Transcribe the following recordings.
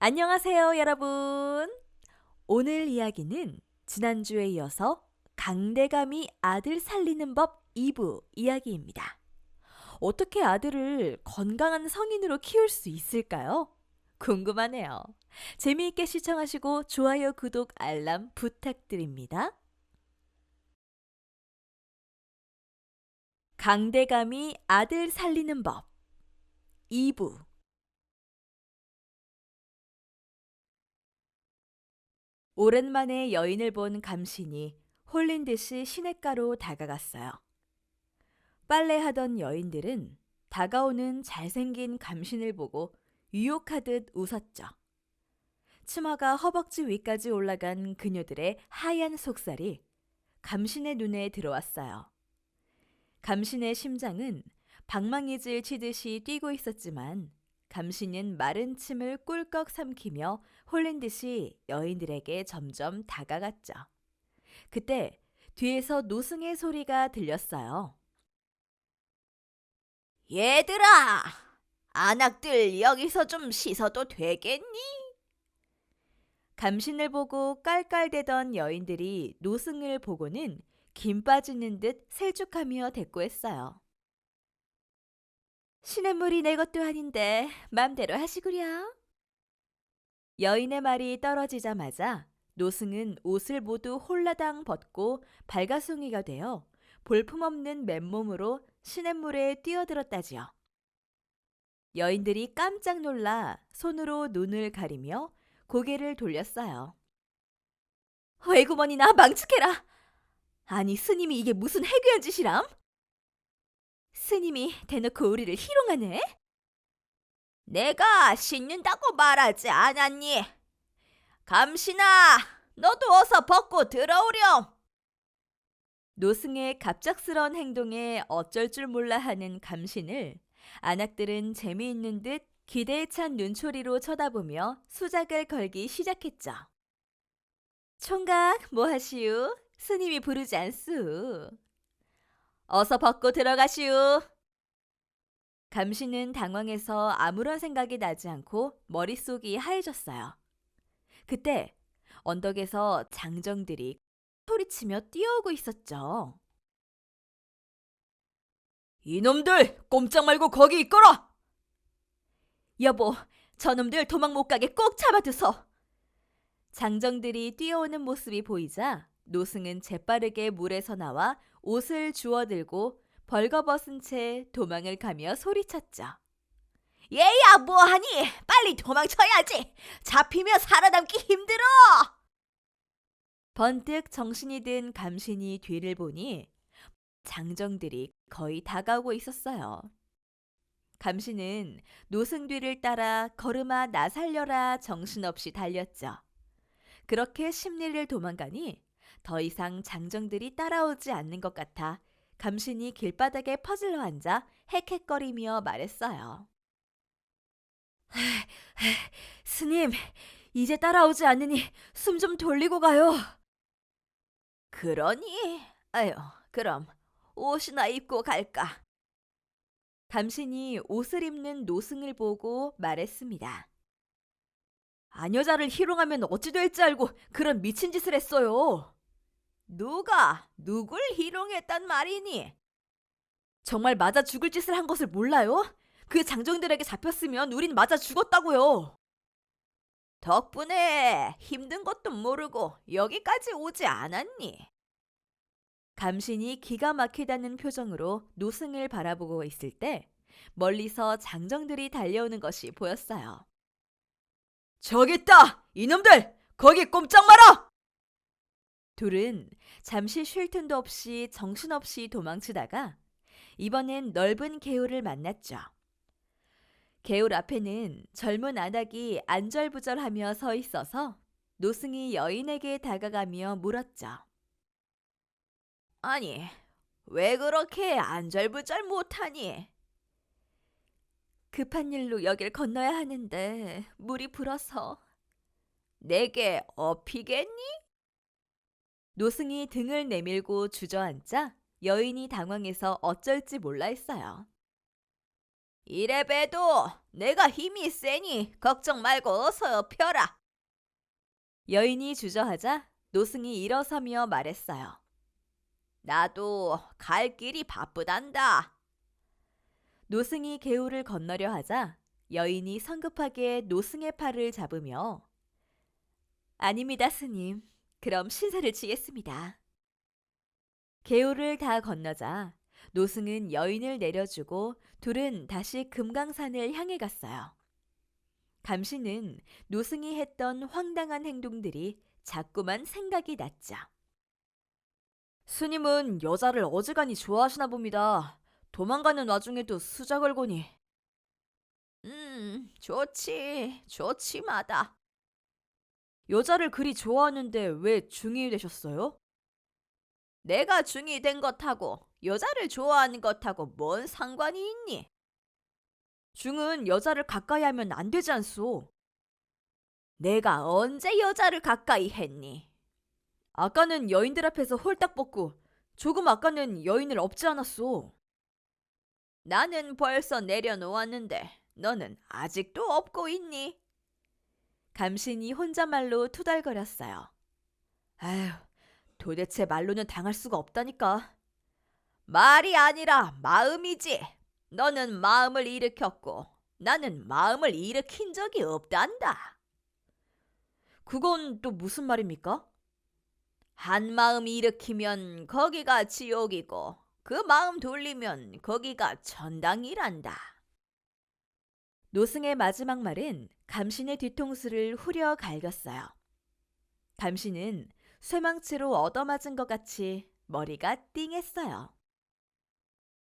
안녕하세요, 여러분. 오늘 이야기는 지난주에 이어서 강대감이 아들 살리는 법 2부 이야기입니다. 어떻게 아들을 건강한 성인으로 키울 수 있을까요? 궁금하네요. 재미있게 시청하시고 좋아요, 구독, 알람 부탁드립니다. 강대감이 아들 살리는 법 2부. 오랜만에 여인을 본 감신이 홀린 듯이 시냇가로 다가갔어요. 빨래하던 여인들은 다가오는 잘생긴 감신을 보고 유혹하듯 웃었죠. 치마가 허벅지 위까지 올라간 그녀들의 하얀 속살이 감신의 눈에 들어왔어요. 감신의 심장은 방망이질 치듯이 뛰고 있었지만 감신은 마른 침을 꿀꺽 삼키며 홀린 듯이 여인들에게 점점 다가갔죠. 그때 뒤에서 노승의 소리가 들렸어요. 얘들아! 안악들 여기서 좀 씻어도 되겠니? 감신을 보고 깔깔대던 여인들이 노승을 보고는 김 빠지는 듯 셀쭉하며 대꾸했어요. 시냇물이 내 것도 아닌데 맘대로 하시구려. 여인의 말이 떨어지자마자 노승은 옷을 모두 홀라당 벗고 발가숭이가 되어 볼품없는 맨몸으로 시냇물에 뛰어들었다지요. 여인들이 깜짝 놀라 손으로 눈을 가리며 고개를 돌렸어요. 외구머니나 망측해라! 아니 스님이 이게 무슨 해괴한 짓이람? 스님이 대놓고 우리를 희롱하네? 내가 씻는다고 말하지 않았니? 감신아, 너도 어서 벗고 들어오렴. 노승의 갑작스런 행동에 어쩔 줄 몰라 하는 감신을 안악들은 재미있는 듯 기대에 찬 눈초리로 쳐다보며 수작을 걸기 시작했죠. 총각 뭐하시우? 스님이 부르지 않수. 어서 벗고 들어가시우. 감신은 당황해서 아무런 생각이 나지 않고 머릿속이 하얘졌어요. 그때 언덕에서 장정들이 소리치며 뛰어오고 있었죠. 이놈들 꼼짝 말고 거기 있거라! 여보, 저놈들 도망 못 가게 꼭 잡아두소. 장정들이 뛰어오는 모습이 보이자 노승은 재빠르게 물에서 나와 옷을 주워들고 벌거벗은 채 도망을 가며 소리쳤죠. 얘야 뭐하니? 빨리 도망쳐야지. 잡히면 살아남기 힘들어. 번뜩 정신이 든 감신이 뒤를 보니 장정들이 거의 다가오고 있었어요. 감신은 노승 뒤를 따라 걸음아 나 살려라 정신없이 달렸죠. 그렇게 심리를 도망가니 더 이상 장정들이 따라오지 않는 것 같아 감신이 길바닥에 퍼질러 앉아 헥헥거리며 말했어요. 스님, 이제 따라오지 않으니 숨 좀 돌리고 가요. 그러니? 아유, 그럼 옷이나 입고 갈까? 감신이 옷을 입는 노승을 보고 말했습니다. 아녀자를 희롱하면 어찌 될지 알고 그런 미친 짓을 했어요. 누가 누굴 희롱했단 말이니? 정말 맞아 죽을 짓을 한 것을 몰라요? 그 장정들에게 잡혔으면 우린 맞아 죽었다고요. 덕분에 힘든 것도 모르고 여기까지 오지 않았니? 감신이 기가 막히다는 표정으로 노승을 바라보고 있을 때 멀리서 장정들이 달려오는 것이 보였어요. 저기 있다! 이놈들! 거기 꼼짝 마라! 둘은 잠시 쉴 틈도 없이 정신없이 도망치다가 이번엔 넓은 개울을 만났죠. 개울 앞에는 젊은 안악이 안절부절하며 서 있어서 노승이 여인에게 다가가며 물었죠. 아니, 왜 그렇게 안절부절 못하니? 급한 일로 여길 건너야 하는데 물이 불어서. 내게 업히겠니? 노승이 등을 내밀고 주저앉자 여인이 당황해서 어쩔지 몰라 했어요. 이래봬도 내가 힘이 세니 걱정 말고 어서 펴라. 여인이 주저하자 노승이 일어서며 말했어요. 나도 갈 길이 바쁘단다. 노승이 개울을 건너려 하자 여인이 성급하게 노승의 팔을 잡으며 아닙니다, 스님. 그럼 신사를 지겠습니다. 개울을 다 건너자 노승은 여인을 내려주고 둘은 다시 금강산을 향해 갔어요. 감시는 노승이 했던 황당한 행동들이 자꾸만 생각이 났죠. 스님은 여자를 어지간히 좋아하시나 봅니다. 도망가는 와중에도 수작 걸고니. 좋지마다. 여자를 그리 좋아하는데 왜 중이 되셨어요? 내가 중이 된 것하고 여자를 좋아하는 것하고 뭔 상관이 있니? 중은 여자를 가까이 하면 안 되지 않소? 내가 언제 여자를 가까이 했니? 아까는 여인들 앞에서 홀딱 벗고 조금 아까는 여인을 업지 않았소. 나는 벌써 내려놓았는데 너는 아직도 업고 있니? 감신이 혼잣말로 투덜거렸어요. 아휴, 도대체 말로는 당할 수가 없다니까. 말이 아니라 마음이지. 너는 마음을 일으켰고 나는 마음을 일으킨 적이 없단다. 그건 또 무슨 말입니까? 한 마음 일으키면 거기가 지옥이고 그 마음 돌리면 거기가 천당이란다. 노승의 마지막 말은 감신의 뒤통수를 후려 갈겼어요. 감신은 쇠망치로 얻어맞은 것 같이 머리가 띵했어요.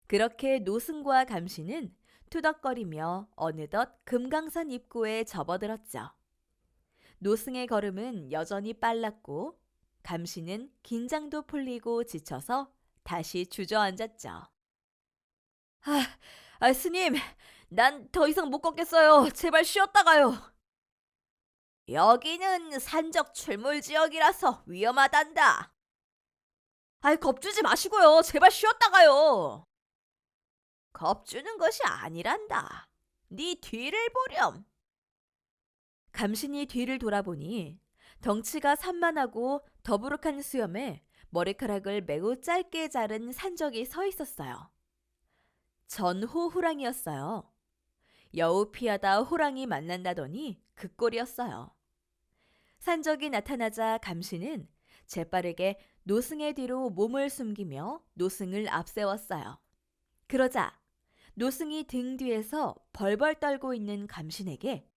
그렇게 노승과 감신은 투덕거리며 어느덧 금강산 입구에 접어들었죠. 노승의 걸음은 여전히 빨랐고 감신은 긴장도 풀리고 지쳐서 다시 주저앉았죠. 스님, 난 더 이상 못 걷겠어요. 제발 쉬었다가요. 여기는 산적 출몰 지역이라서 위험하단다. 겁주지 마시고요. 제발 쉬었다가요. 겁주는 것이 아니란다. 네 뒤를 보렴. 감신이 뒤를 돌아보니 덩치가 산만하고 더부룩한 수염에 머리카락을 매우 짧게 자른 산적이 서 있었어요. 전호호랑이였어요. 여우 피하다 호랑이 만난다더니 그 꼴이었어요. 산적이 나타나자 감신은 재빠르게 노승의 뒤로 몸을 숨기며 노승을 앞세웠어요. 그러자 노승이 등 뒤에서 벌벌 떨고 있는 감신에게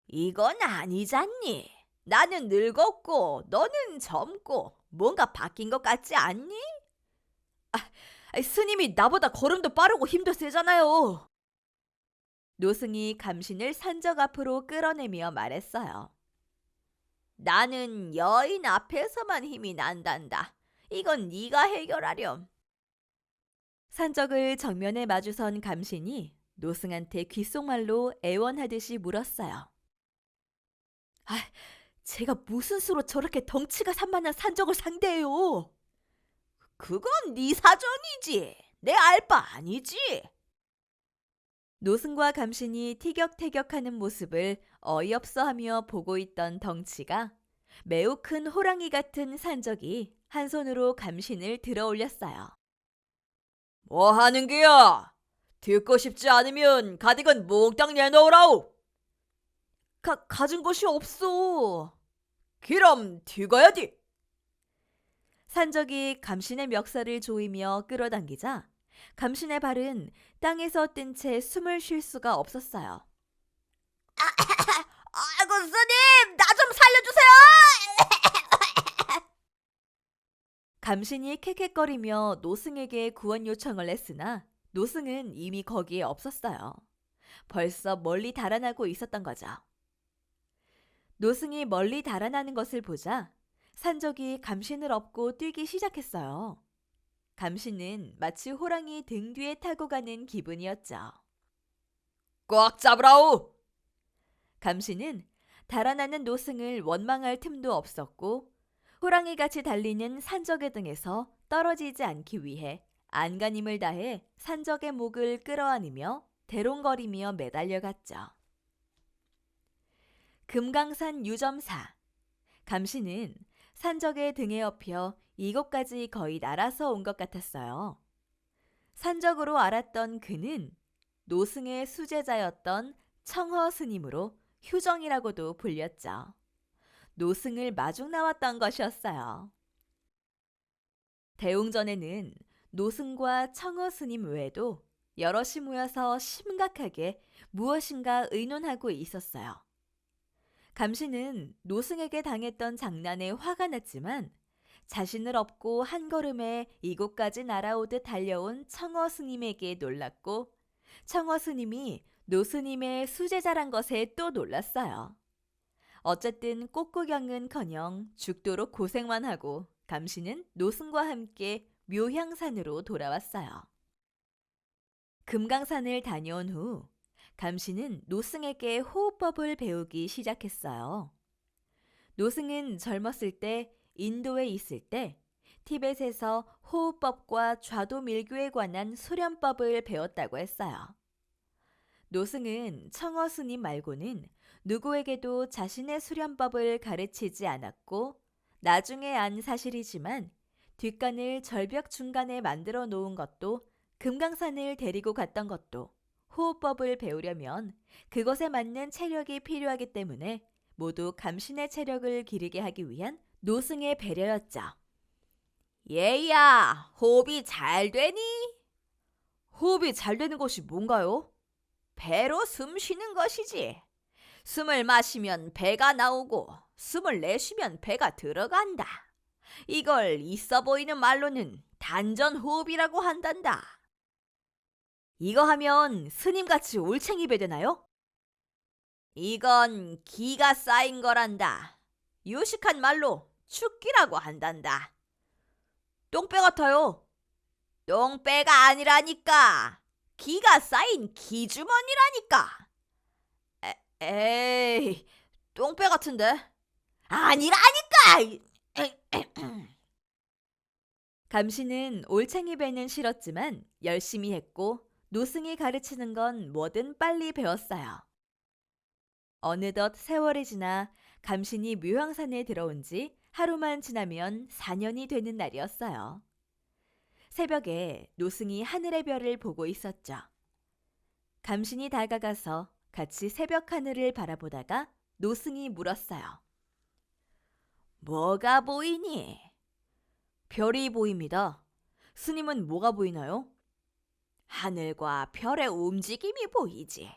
이건 아니잖니. 나는 늙었고 너는 젊고 뭔가 바뀐 것 같지 않니? 스님이 나보다 걸음도 빠르고 힘도 세잖아요. 노승이 감신을 산적 앞으로 끌어내며 말했어요. 나는 여인 앞에서만 힘이 난단다. 이건 네가 해결하렴. 산적을 정면에 마주선 감신이 노승한테 귓속말로 애원하듯이 물었어요. 제가 무슨 수로 저렇게 덩치가 산만한 산적을 상대해요? 그건 네 사정이지. 내 알 바 아니지. 노승과 감신이 티격태격하는 모습을 어이없어하며 보고 있던 덩치가 매우 큰 호랑이 같은 산적이 한 손으로 감신을 들어 올렸어요. 뭐 하는 게야? 듣고 싶지 않으면 가디건 몽땅 내놓으라오. 가진 것이 없어. 그럼 뒤가야지. 산적이 감신의 멱살을 조이며 끌어당기자 감신의 발은 땅에서 뜬 채 숨을 쉴 수가 없었어요. 아이고 스님, 나 좀 살려주세요. 감신이 캑캑거리며 노승에게 구원 요청을 했으나 노승은 이미 거기에 없었어요. 벌써 멀리 달아나고 있었던 거죠. 노승이 멀리 달아나는 것을 보자 산적이 감신을 업고 뛰기 시작했어요. 감신은 마치 호랑이 등 뒤에 타고 가는 기분이었죠. 꽉 잡으라오! 감신은 달아나는 노승을 원망할 틈도 없었고 호랑이같이 달리는 산적의 등에서 떨어지지 않기 위해 안간힘을 다해 산적의 목을 끌어안으며 대롱거리며 매달려갔죠. 금강산 유점사. 감시는 산적의 등에 업혀 이곳까지 거의 날아서 온 것 같았어요. 산적으로 알았던 그는 노승의 수제자였던 청허 스님으로 휴정이라고도 불렸죠. 노승을 마중 나왔던 것이었어요. 대웅전에는 노승과 청허 스님 외에도 여럿이 모여서 심각하게 무엇인가 의논하고 있었어요. 감시는 노승에게 당했던 장난에 화가 났지만 자신을 업고 한 걸음에 이곳까지 날아오듯 달려온 청허 스님에게 놀랐고 청허 스님이 노스님의 수제자란 것에 또 놀랐어요. 어쨌든 꽃구경은커녕 죽도록 고생만 하고 감시는 노승과 함께 묘향산으로 돌아왔어요. 금강산을 다녀온 후 감시는 노승에게 호흡법을 배우기 시작했어요. 노승은 젊었을 때 인도에 있을 때 티벳에서 호흡법과 좌도밀교에 관한 수련법을 배웠다고 했어요. 노승은 청허 스님 말고는 누구에게도 자신의 수련법을 가르치지 않았고 나중에 안 사실이지만 뒷간을 절벽 중간에 만들어 놓은 것도 금강산을 데리고 갔던 것도 호흡법을 배우려면 그것에 맞는 체력이 필요하기 때문에 모두 감신의 체력을 기르게 하기 위한 노승의 배려였죠. 얘야, 호흡이 잘 되니? 호흡이 잘 되는 것이 뭔가요? 배로 숨 쉬는 것이지. 숨을 마시면 배가 나오고 숨을 내쉬면 배가 들어간다. 이걸 있어 보이는 말로는 단전호흡이라고 한단다. 이거 하면 스님같이 올챙이 배 되나요? 이건 기가 쌓인 거란다. 유식한 말로 축기라고 한단다. 똥배 같아요. 똥배가 아니라니까. 기가 쌓인 기주머니라니까. 에이, 똥배 같은데. 아니라니까. 감시는 올챙이 배는 싫었지만 열심히 했고 노승이 가르치는 건 뭐든 빨리 배웠어요. 어느덧 세월이 지나 감신이 묘향산에 들어온 지 하루만 지나면 4년이 되는 날이었어요. 새벽에 노승이 하늘의 별을 보고 있었죠. 감신이 다가가서 같이 새벽 하늘을 바라보다가 노승이 물었어요. 뭐가 보이니? 별이 보입니다. 스님은 뭐가 보이나요? 하늘과 별의 움직임이 보이지.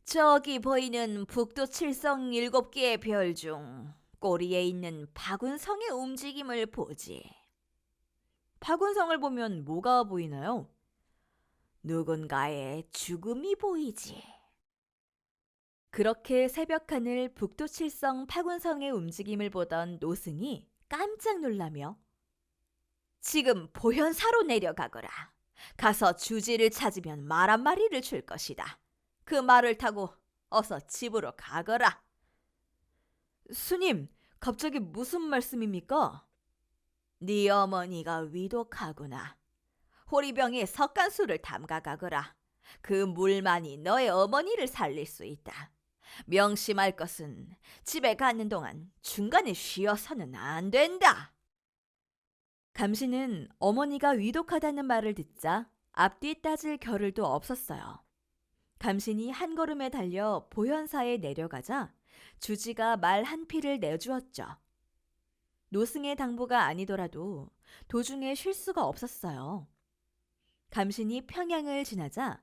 저기 보이는 북두 칠성 7개의 별 중 꼬리에 있는 파군성의 움직임을 보지. 파군성을 보면 뭐가 보이나요? 누군가의 죽음이 보이지. 그렇게 새벽 하늘 북두 칠성 파군성의 움직임을 보던 노승이 깜짝 놀라며 지금 보현사로 내려가거라. 가서 주지를 찾으면 말 한 마리를 줄 것이다. 그 말을 타고 어서 집으로 가거라. 스님, 갑자기 무슨 말씀입니까? 네 어머니가 위독하구나. 호리병에 석간수를 담가가거라. 그 물만이 너의 어머니를 살릴 수 있다. 명심할 것은 집에 가는 동안 중간에 쉬어서는 안 된다. 감시는 어머니가 위독하다는 말을 듣자 앞뒤 따질 겨를도 없었어요. 감신이 한 걸음에 달려 보현사에 내려가자 주지가 말 한 피를 내주었죠. 노승의 당부가 아니더라도 도중에 쉴 수가 없었어요. 감신이 평양을 지나자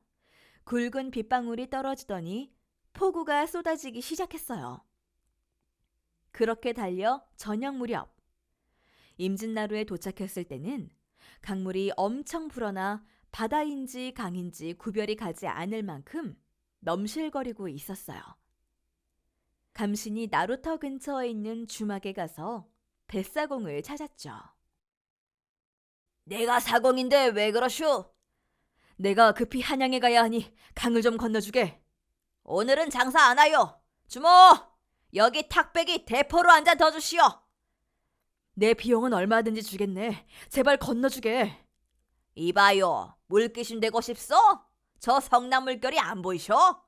굵은 빗방울이 떨어지더니 폭우가 쏟아지기 시작했어요. 그렇게 달려 저녁 무렵 임진나루에 도착했을 때는 강물이 엄청 불어나 바다인지 강인지 구별이 가지 않을 만큼 넘실거리고 있었어요. 감신이 나루터 근처에 있는 주막에 가서 뱃사공을 찾았죠. 내가 사공인데 왜 그러쇼? 내가 급히 한양에 가야 하니 강을 좀 건너주게. 오늘은 장사 안 하요. 주모, 여기 탁배기 대포로 한 잔 더 주시오. 내 비용은 얼마든지 주겠네. 제발 건너주게. 이봐요, 물귀신 되고 싶소? 저 성남 물결이 안 보이셔?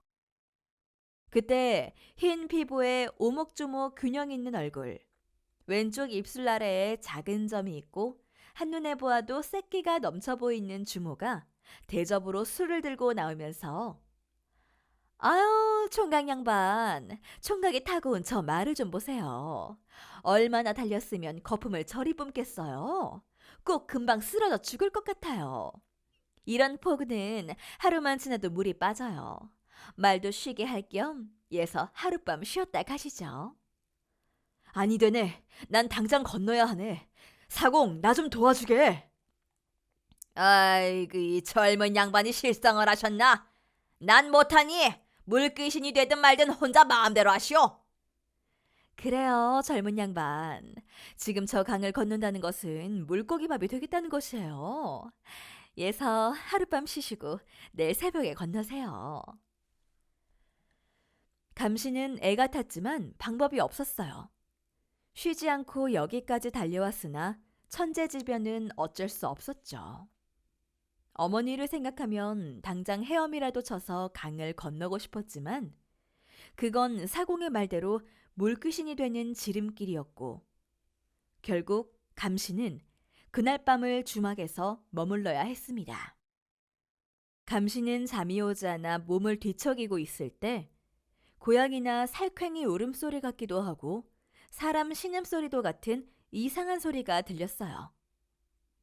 그때 흰 피부에 오목조목 균형 있는 얼굴, 왼쪽 입술 아래에 작은 점이 있고 한눈에 보아도 새끼가 넘쳐 보이는 주모가 대접으로 술을 들고 나오면서 아유, 총각 양반. 총각이 타고 온 저 말을 좀 보세요. 얼마나 달렸으면 거품을 저리 뿜겠어요. 꼭 금방 쓰러져 죽을 것 같아요. 이런 포구는 하루만 지나도 물이 빠져요. 말도 쉬게 할 겸 예서 하룻밤 쉬었다 가시죠. 아니 되네. 난 당장 건너야 하네. 사공, 나 좀 도와주게. 아이고, 이 젊은 양반이 실성을 하셨나? 난 못하니 물귀신이 되든 말든 혼자 마음대로 하시오. 그래요, 젊은 양반. 지금 저 강을 건넌다는 것은 물고기밥이 되겠다는 것이에요. 예서 하룻밤 쉬시고 내일 새벽에 건너세요. 감시는 애가 탔지만 방법이 없었어요. 쉬지 않고 여기까지 달려왔으나 천재지변은 어쩔 수 없었죠. 어머니를 생각하면 당장 헤엄이라도 쳐서 강을 건너고 싶었지만 그건 사공의 말대로 물귀신이 되는 지름길이었고 결국 감시는 그날 밤을 주막에서 머물러야 했습니다. 감시는 잠이 오지 않아 몸을 뒤척이고 있을 때 고양이나 살쾡이 울음소리 같기도 하고 사람 신음소리도 같은 이상한 소리가 들렸어요.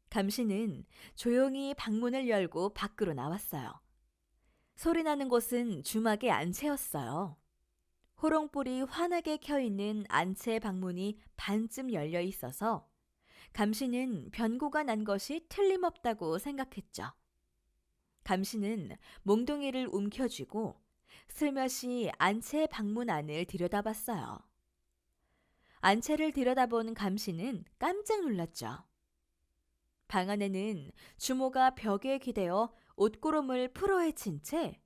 감시는 조용히 방문을 열고 밖으로 나왔어요. 소리 나는 곳은 주막의 안채였어요. 호롱불이 환하게 켜있는 안채 방문이 반쯤 열려 있어서 감시는 변고가 난 것이 틀림없다고 생각했죠. 감시는 몽둥이를 움켜쥐고 슬며시 안채 방문 안을 들여다봤어요. 안채를 들여다본 감시는 깜짝 놀랐죠. 방 안에는 주모가 벽에 기대어 옷고름을 풀어헤친 채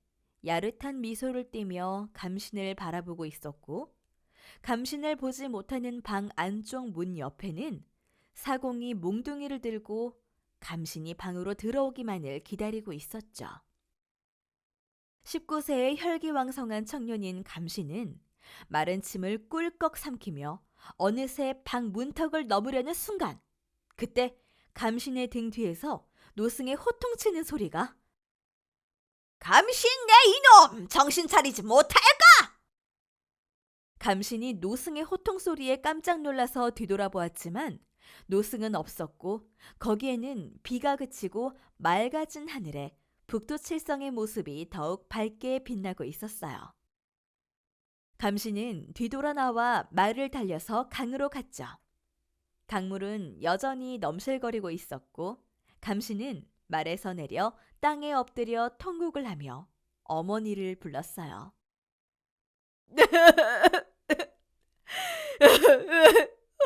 야릇한 미소를 띠며 감신을 바라보고 있었고 감신을 보지 못하는 방 안쪽 문 옆에는 사공이 몽둥이를 들고 감신이 방으로 들어오기만을 기다리고 있었죠. 19세의 혈기왕성한 청년인 감신은 마른 침을 꿀꺽 삼키며 어느새 방 문턱을 넘으려는 순간 그때 감신의 등 뒤에서 노승의 호통치는 소리가 감신 내 이놈! 정신 차리지 못할까? 감신이 노승의 호통 소리에 깜짝 놀라서 뒤돌아보았지만 노승은 없었고 거기에는 비가 그치고 맑아진 하늘에 북두칠성의 모습이 더욱 밝게 빛나고 있었어요. 감신은 뒤돌아 나와 말을 달려서 강으로 갔죠. 강물은 여전히 넘실거리고 있었고 감신은 말에서 내려 땅에 엎드려 통곡을 하며 어머니를 불렀어요.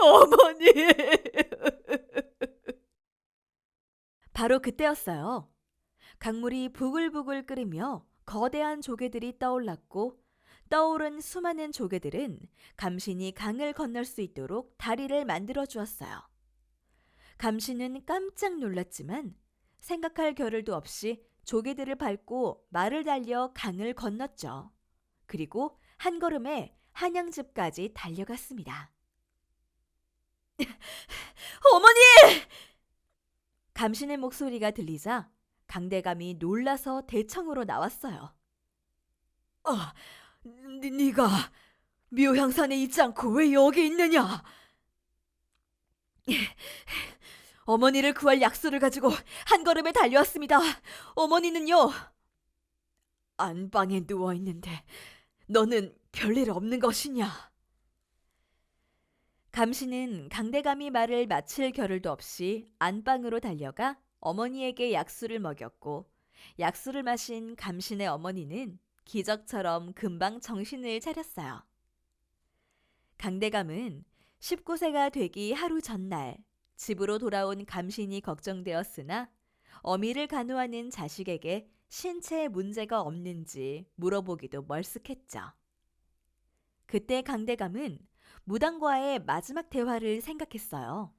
어머니. 바로 그때였어요. 강물이 부글부글 끓으며 거대한 조개들이 떠올랐고 떠오른 수많은 조개들은 감신이 강을 건널 수 있도록 다리를 만들어 주었어요. 감신은 깜짝 놀랐지만 생각할 겨를도 없이 조개들을 밟고 말을 달려 강을 건넜죠. 그리고 한 걸음에 한양집까지 달려갔습니다. 어머니! 감신의 목소리가 들리자 강대감이 놀라서 대청으로 나왔어요. 네가 묘향산에 있지 않고 왜 여기 있느냐? 어머니를 구할 약수를 가지고 한 걸음에 달려왔습니다. 어머니는요? 안방에 누워있는데 너는 별일 없는 것이냐? 감시는 강대감이 말을 마칠 겨를도 없이 안방으로 달려가 어머니에게 약수를 먹였고 약수를 마신 감신의 어머니는 기적처럼 금방 정신을 차렸어요. 강대감은 19세가 되기 하루 전날 집으로 돌아온 감신이 걱정되었으나 어미를 간호하는 자식에게 신체에 문제가 없는지 물어보기도 멀쓱했죠. 그때 강대감은 무당과의 마지막 대화를 생각했어요.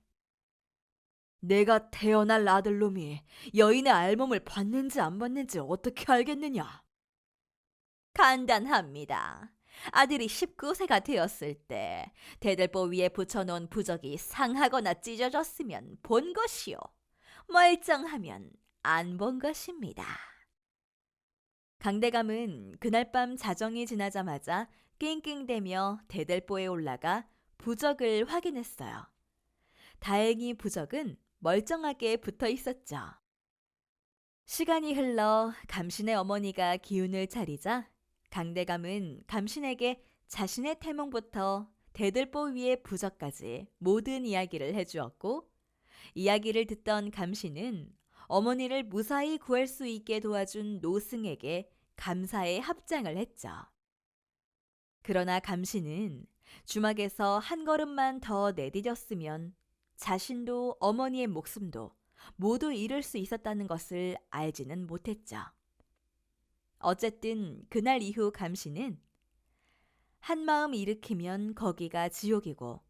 내가 태어날 아들놈이 여인의 알몸을 받는지 안 받는지 어떻게 알겠느냐? 간단합니다. 아들이 19세가 되었을 때 대들보 위에 붙여놓은 부적이 상하거나 찢어졌으면 본 것이요. 멀쩡하면 안 본 것입니다. 강대감은 그날 밤 자정이 지나자마자 낑낑대며 대들보에 올라가 부적을 확인했어요. 다행히 부적은 멀쩡하게 붙어 있었죠. 시간이 흘러 감신의 어머니가 기운을 차리자 강대감은 감신에게 자신의 태몽부터 대들보 위의 부적까지 모든 이야기를 해주었고, 이야기를 듣던 감신은 어머니를 무사히 구할 수 있게 도와준 노승에게 감사의 합장을 했죠. 그러나 감신은 주막에서 한 걸음만 더 내디뎠으면 자신도 어머니의 목숨도 모두 잃을 수 있었다는 것을 알지는 못했죠. 어쨌든 그날 이후 감신은 한 마음 일으키면 거기가 지옥이고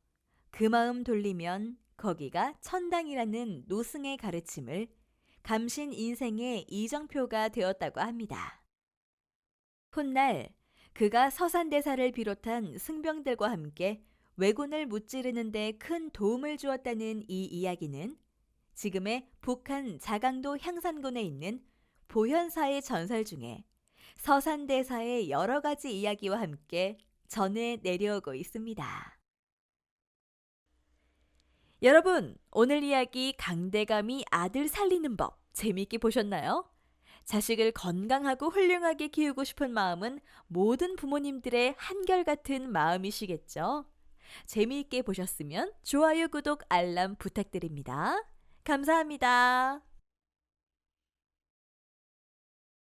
그 마음 돌리면 거기가 천당이라는 노승의 가르침을 감신 인생의 이정표가 되었다고 합니다. 훗날 그가 서산대사를 비롯한 승병들과 함께 왜군을 무찌르는 데 큰 도움을 주었다는 이 이야기는 지금의 북한 자강도 향산군에 있는 보현사의 전설 중에 서산대사의 여러 가지 이야기와 함께 전해 내려오고 있습니다. 여러분, 오늘 이야기 강대감이 아들 살리는 법 재미있게 보셨나요? 자식을 건강하고 훌륭하게 키우고 싶은 마음은 모든 부모님들의 한결같은 마음이시겠죠? 재미있게 보셨으면 좋아요, 구독, 알람 부탁드립니다. 감사합니다.